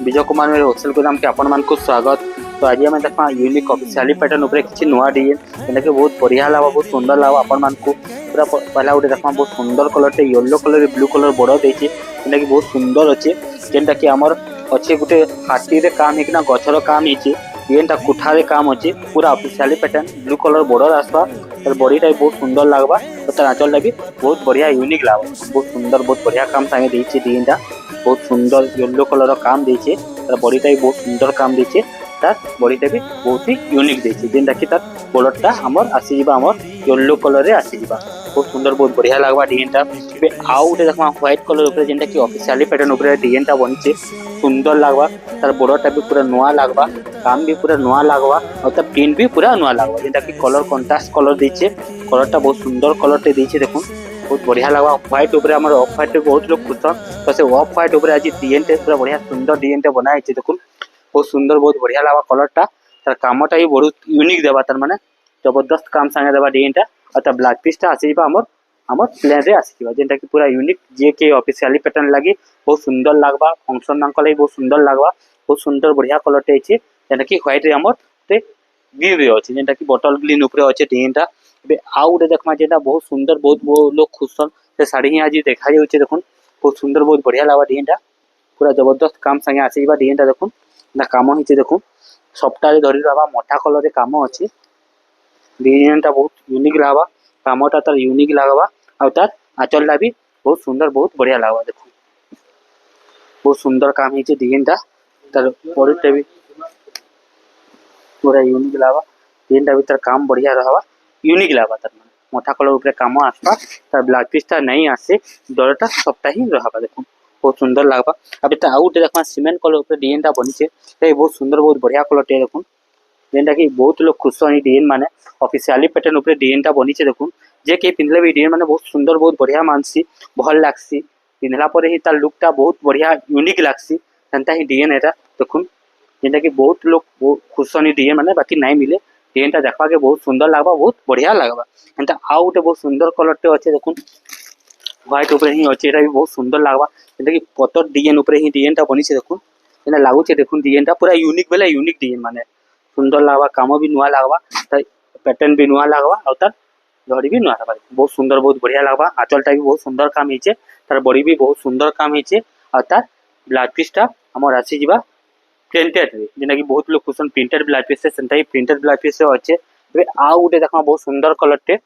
विजय कुमार मेरे होलसेल गोदाम के आपण मानक स्वागत। तो आज आम देखा यूनिक ऑफिशियली पैटर्न उपर किसी नुआ डिजाइन जेटा कि बहुत बढ़िया लगा बहुत सुंदर लगा आपण मानक पूरा पहला गोटे देखा बहुत सुंदर colour yellow colour blue colour border देछि जेटा कि बहुत सुंदर अच्छे जेनटा कि आमर अच्छे गोटे हाथी रे काम होना गछर काम होती जेनटा कुठारे काम अच्छे पूरा officially pattern blue colour border आसवा तर बॉडीटा भी बहुत सुंदर लगवा और तार आंचलटा भी बहुत बढ़िया यूनिक लगवा बहुत सुंदर बहुत बढ़िया काम सांगे देछि डिजाइनटा बहुत सुंदर येलो कलर काम देछि तार बॉडीटा भी बहुत सुंदर काम देछि तार बॉडीटा भी बहुत ही यूनिक देछि जेनटा कि तार बॉर्डरटा हमर आसी जिबा हमर येलो कलर रे आसी जिबा बहुत सुंदर बहुत बढ़िया लगवा डिजाइनटा बे आउ गोटे देखमा व्हाइट कलर ऊपर जेनटा कि ऑफिशियली पैटर्न ऊपर डिजाइनटा बनिছে सुंदर लगवा तार बॉर्डरटा भी पूरा नुआ लगवा काम भी पूरा नुआ लगवा और तार प्रिंट भी पूरा नुआ लगवा जेनटा कि कलर कंट्रास्ट कलर देछे कलरटा बहुत सुंदर कलरटे देछे देखुन बहुत बढ़िया लगवा व्हाइट ऊपर हमर ऑफ व्हाइट बहुत लोग खुशन तो से ऑफ व्हाइट ऊपर आज डिजाइनटे पूरा बढ़िया सुंदर डिजाइनटे बनाई छे देखुन बहुत सुंदर बहुत बढ़िया लगवा कलरटा तार कामटा भी बहुत यूनिक देबा तार माने जबरदस्त काम संगे देबा डिजाइनटा और तार ब्लाउज पीसटा आसी जिबा हमर हमर प्लेन रे आसी जिबा जेनटा कि पूरा यूनिक जे के ऑफिशियली पैटर्न लागी बहुत सुंदर लगवा फंक्शन मानक लागि बहुत सुंदर लगवा बहुत सुंदर बढ़िया कलरटे अछि जेनटा कि व्हाइट रे हमर ते ग्रीन रे अछि जेनटा कि बॉटल ग्रीन ऊपर अछि डिजाइनटा बे आउ गोटे देखमा जेटा बहुत सुंदर बहुत लोग खुशन से साड़ी ही आज देखा जाउछे देखुन बहुत सुंदर बहुत बढ़िया लगवा डिजाइनटा पूरा जबरदस्त काम संगे आसी जिबा डिजाइनटा देखुन ना काम हिचे देखुन सप्ताहे धरि रहबा मोटा कलर रे काम अछि डिजाइनटा बहुत यूनिक लागबा कामटा तार यूनिक लागबा और तार आंचलटा भी बहुत सुंदर बहुत बढ़िया लागबा देखुन बहुत सुंदर काम हिचे डिजाइनटा तार बॉडीटा भी पूरा यूनिक लागबा डिजाइनटा भी तार काम बढ़िया रहबा यूनिक लागबा तार मोटा कलर ऊपर काम आसबा तार ब्लाउज पीसटा नहीं आसे डरटा सप्ताहे रहबा देखुन बहुत सुंदर लगवा अभी तो आउट देखा सीमेंट कलर ऊपर डिजाइनटा बनिছে बहुत सुंदर बहुत बढ़िया कलरटे देखुन जेनटा कि बहुत लोग खुश हन डिजाइन माने ऑफिशियली पैटर्न ऊपर डिजाइनटा बनिছে देखुन जे के पिनले भी डिजाइन माने बहुत सुंदर बहुत बढ़िया मानसी भल लागसी पिनला पर ही तार लुकटा बहुत बढ़िया यूनिक लागसी सेंता ही डिजाइन एटा देखुन जेनटा कि बहुत लोग बहुत खुश हन डिजाइन माने बाकी नहीं मिले डिजाइनटा देखबा के बहुत सुंदर लागबा बहुत बढ़िया लागबा एंता आउट बहुत सुंदर कलरटे अछि देखुन व्हाइट ऊपर ही अछि एटा भी बहुत सुंदर लागबा जेनटा कि पतर डिजाइन ऊपर ही डिजाइनटा बनिছে देखुन एना लागुचे देखुन डिजाइनटा पूरा यूनिक बेला यूनिक डिजाइन माने सुंदर लागबा काम भी नुआ लागबा त पैटर्न भी नुआ लागबा और तार जड़ी भी नुआ लागबा बहुत सुंदर बहुत बढ़िया लागबा आंचलटा भी बहुत सुंदर काम हिचे तार बॉडी भी बहुत सुंदर काम हिचे और तार ब्लाउज पीसटा हमर आसी जिबा प्रिंटेड रे जेना कि बहुत लोग कुशन प्रिंटेड ब्लाउज पीस से सेंता ही प्रिंटेड ब्लाउज पीस से अच्छे आ गोटे देखा बहुत सुंदर कलरटे